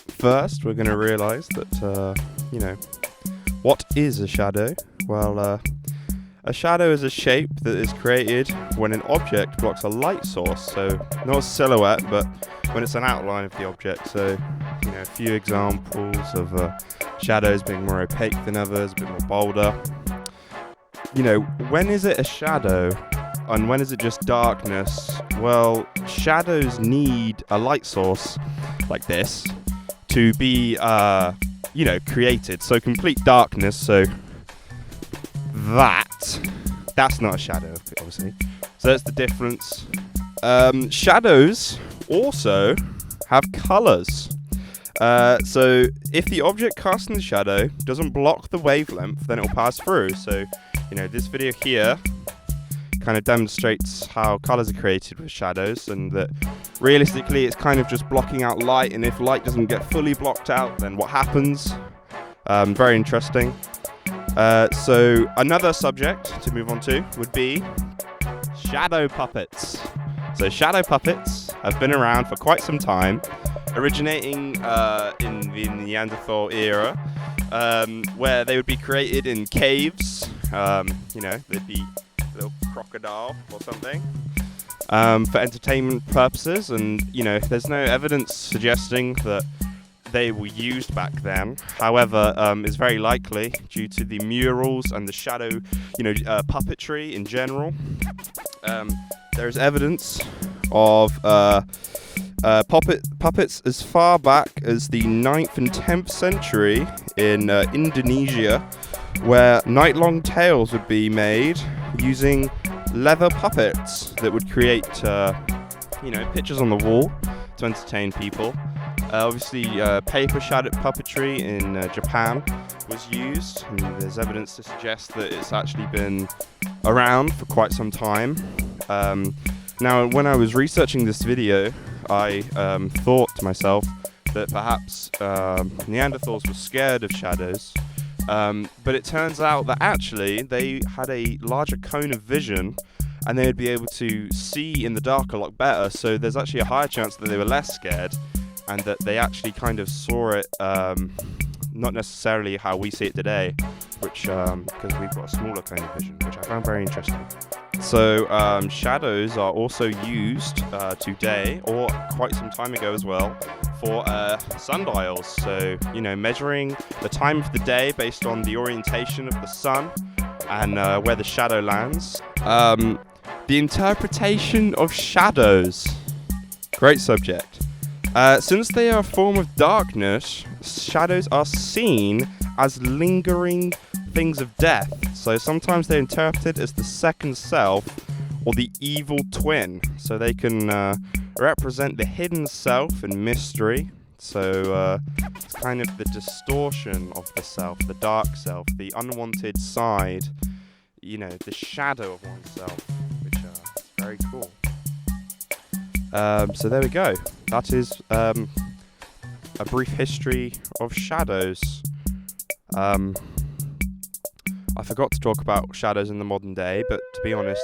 First, we're going to realise that, what is a shadow? Well, a shadow is a shape that is created when an object blocks a light source. So, not a silhouette, but when it's an outline of the object. So, a few examples of shadows being more opaque than others, a bit more bolder. When is it a shadow? And when is it just darkness? Well, shadows need a light source like this to be, created. So complete darkness, so that's not a shadow, obviously. So that's the difference. Shadows also have colours. So if the object cast in the shadow doesn't block the wavelength, then it will pass through. So, this video here kind of demonstrates how colours are created with shadows, and that realistically it's kind of just blocking out light, and if light doesn't get fully blocked out, then what happens? Very interesting. So another subject to move on to would be shadow puppets. So shadow puppets have been around for quite some time, originating in the Neanderthal era, where they would be created in caves. They'd be a little crocodile or something, for entertainment purposes, and there's no evidence suggesting that they were used back then. However, it's very likely due to the murals and the shadow, puppetry in general. There's evidence of puppets as far back as the 9th and 10th century in Indonesia, where night-long tales would be made using leather puppets that would create, pictures on the wall to entertain people. Obviously, paper shadow puppetry in Japan was used, and there's evidence to suggest that it's actually been around for quite some time. Now, when I was researching this video, I thought to myself that perhaps Neanderthals were scared of shadows, but it turns out that actually they had a larger cone of vision, and they would be able to see in the dark a lot better, so there's actually a higher chance that they were less scared, and that they actually kind of saw it, not necessarily how we see it today, which, because we've got a smaller cone of vision, which I found very interesting. So shadows are also used today, or quite some time ago as well, for sundials. So, measuring the time of the day based on the orientation of the sun and where the shadow lands. The interpretation of shadows. Great subject. Since they are a form of darkness, shadows are seen as lingering things of death. So sometimes they're interpreted as the second self or the evil twin. So they can represent the hidden self and mystery. So it's kind of the distortion of the self, the dark self, the unwanted side, the shadow of oneself, which is very cool. So there we go. That is a brief history of shadows. I forgot to talk about shadows in the modern day, but to be honest,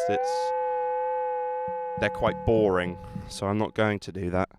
they're quite boring, so I'm not going to do that.